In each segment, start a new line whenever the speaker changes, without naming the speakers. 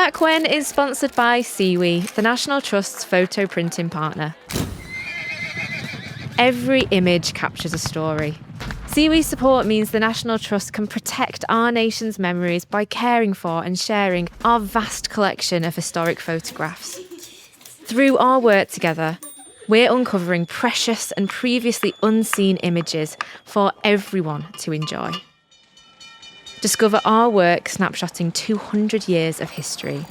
Back When is sponsored by Seawe, the National Trust's photo printing partner. Every image captures a story. Seawe's support means the National Trust can protect our nation's memories by caring for and sharing our vast collection of historic photographs. Through our work together, we're uncovering precious and previously unseen images for everyone to enjoy. Discover our work snapshotting 200 years of history.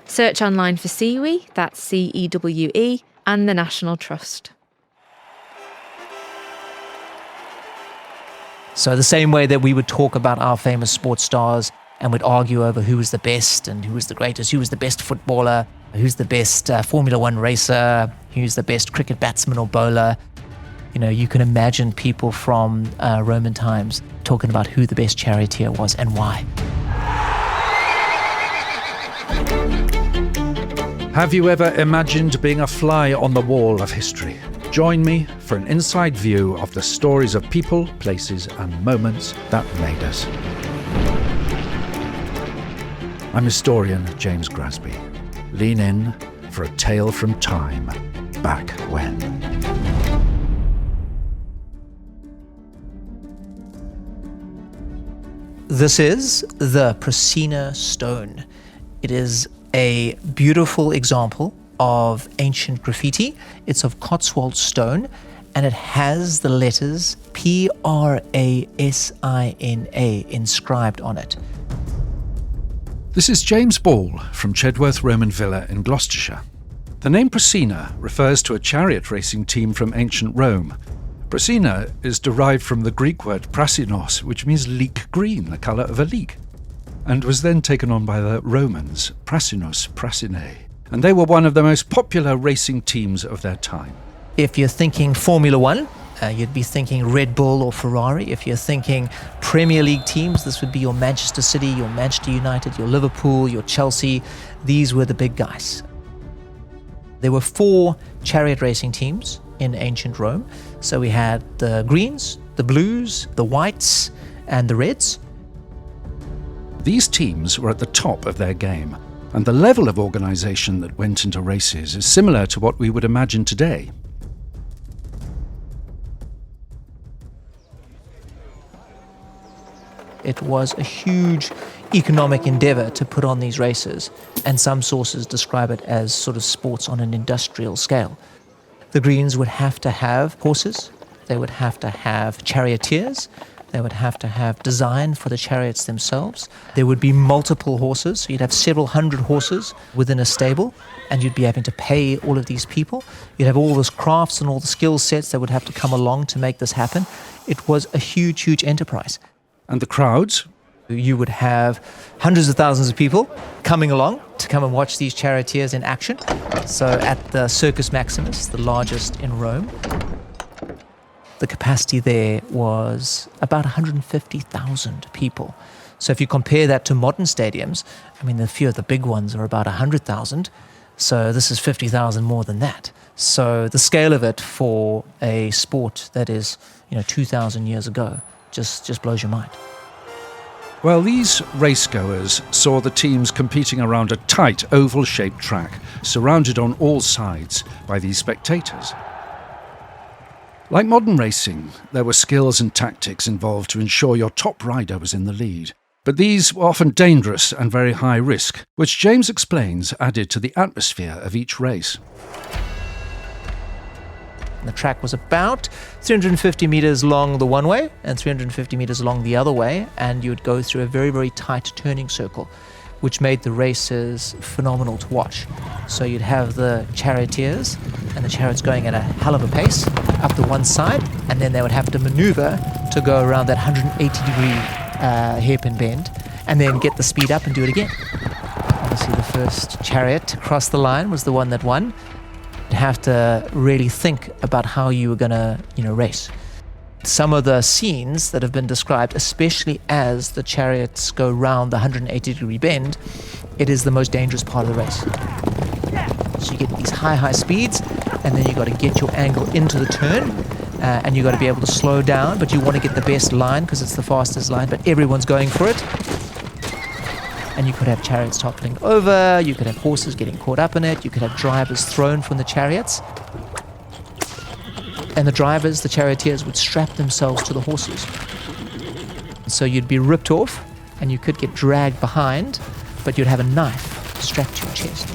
Search online for Seawe, that's CEWE, and the National Trust.
So the same way that we would talk about our famous sports stars and would argue over who was the best and who was the greatest, who was the best footballer, who's the best Formula One racer, who's the best cricket batsman or bowler. You know, you can imagine people from Roman times talking about who the best charioteer was and why.
Have you ever imagined being a fly on the wall of history? Join me for an inside view of the stories of people, places, and moments that made us. I'm historian James Grasby. Lean in for a tale from time, back when.
This is the Prasina Stone. It is a beautiful example of ancient graffiti. It's of Cotswold stone, and it has the letters Prasina inscribed on it.
This is James Ball from Chedworth Roman Villa in Gloucestershire. The name Prasina refers to a chariot racing team from ancient Rome. Prasina is derived from the Greek word prasinos, which means leek green, the colour of a leek, and was then taken on by the Romans, prasinos, prasinae. And they were one of the most popular racing teams of their time.
If you're thinking Formula One, you'd be thinking Red Bull or Ferrari. If you're thinking Premier League teams, this would be your Manchester City, your Manchester United, your Liverpool, your Chelsea. These were the big guys. There were 4 chariot racing teams in ancient Rome. So we had the greens, the blues, the whites, and the reds.
These teams were at the top of their game, and the level of organisation that went into races is similar to what we would imagine today.
It was a huge economic endeavour to put on these races, and some sources describe it as sort of sports on an industrial scale. The greens would have to have horses, they would have to have charioteers, they would have to have design for the chariots themselves. There would be multiple horses, so you'd have several hundred horses within a stable, and you'd be having to pay all of these people. You'd have all those crafts and all the skill sets that would have to come along to make this happen. It was a huge, huge enterprise.
And the crowds?
You would have hundreds of thousands of people coming along to come and watch these charioteers in action. So at the Circus Maximus, the largest in Rome, the capacity there was about 150,000 people. So if you compare that to modern stadiums, I mean, a few of the big ones are about 100,000. So this is 50,000 more than that. So the scale of it for a sport that is, 2,000 years ago just blows your mind.
Well, these racegoers saw the teams competing around a tight, oval-shaped track, surrounded on all sides by these spectators. Like modern racing, there were skills and tactics involved to ensure your top rider was in the lead. But these were often dangerous and very high risk, which James explains added to the atmosphere of each race.
The track was about 350 meters long the one way and 350 meters long the other way, and you would go through a very, very tight turning circle, which made the races phenomenal to watch. So you'd have the charioteers and the chariots going at a hell of a pace up the one side, and then they would have to maneuver to go around that 180-degree hairpin bend and then get the speed up and do it again. Obviously, the first chariot to cross the line was the one that won. You'd have to really think about how you were going to, race. Some of the scenes that have been described, especially as the chariots go round the 180-degree bend, it is the most dangerous part of the race. So you get these high speeds, and then you've got to get your angle into the turn, and you've got to be able to slow down, but you want to get the best line because it's the fastest line, but everyone's going for it. and you could have chariots toppling over, you could have horses getting caught up in it, you could have drivers thrown from the chariots. And the drivers, the charioteers, would strap themselves to the horses. So you'd be ripped off, and you could get dragged behind, but you'd have a knife strapped to your chest.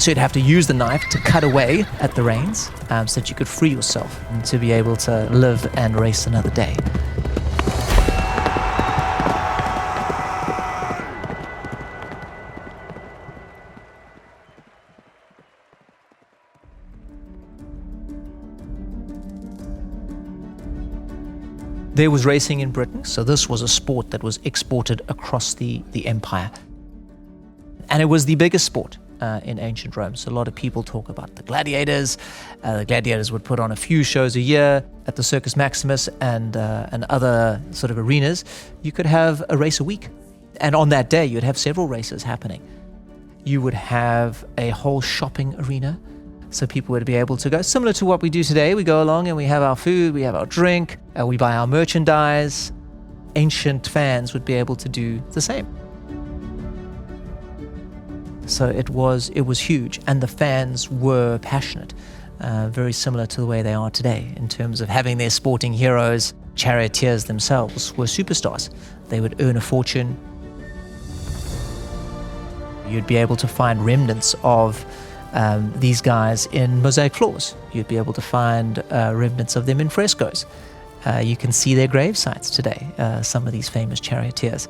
So you'd have to use the knife to cut away at the reins so that you could free yourself and to be able to live and race another day. There was racing in Britain, so this was a sport that was exported across the empire. And it was the biggest sport in ancient Rome. So a lot of people talk about the gladiators. The gladiators would put on a few shows a year at the Circus Maximus and other sort of arenas. You could have a race a week. And on that day, you'd have several races happening. You would have a whole shopping arena. So people would be able to go, similar to what we do today. We go along and we have our food, we have our drink, we buy our merchandise. Ancient fans would be able to do the same. So it was huge, and the fans were passionate, very similar to the way they are today in terms of having their sporting heroes. Charioteers themselves were superstars. They would earn a fortune. You'd be able to find remnants of these guys in mosaic floors. You'd be able to find remnants of them in frescoes. You can see their grave sites today, some of these famous charioteers.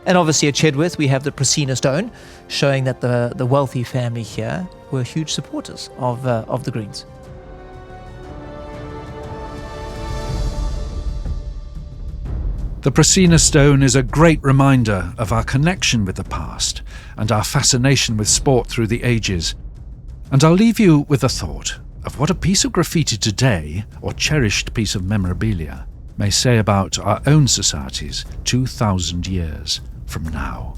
And obviously at Chedworth, we have the Prasina Stone, showing that the wealthy family here were huge supporters of the Greens.
The Prasina Stone is a great reminder of our connection with the past and our fascination with sport through the ages. And I'll leave you with a thought of what a piece of graffiti today, or cherished piece of memorabilia, may say about our own societies 2,000 years from now.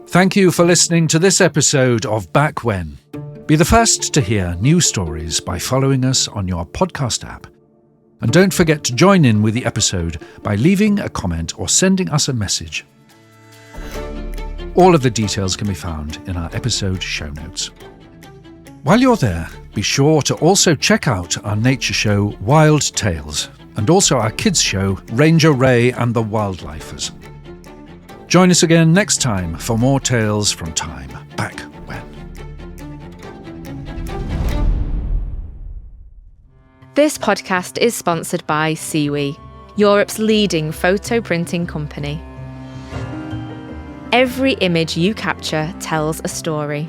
Thank you for listening to this episode of Back When. Be the first to hear new stories by following us on your podcast app. And don't forget to join in with the episode by leaving a comment or sending us a message. All of the details can be found in our episode show notes. While you're there, be sure to also check out our nature show Wild Tales and also our kids show Ranger Ray and the Wildlifers. Join us again next time for more tales from time back when.
This podcast is sponsored by Siwi, Europe's leading photo printing company. Every image you capture tells a story.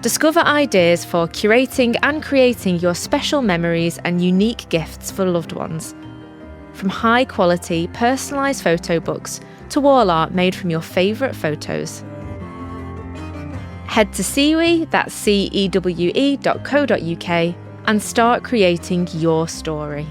Discover ideas for curating and creating your special memories and unique gifts for loved ones. From high-quality, personalised photo books to wall art made from your favourite photos. Head to Siwi, that's cewe.co.uk, and start creating your story.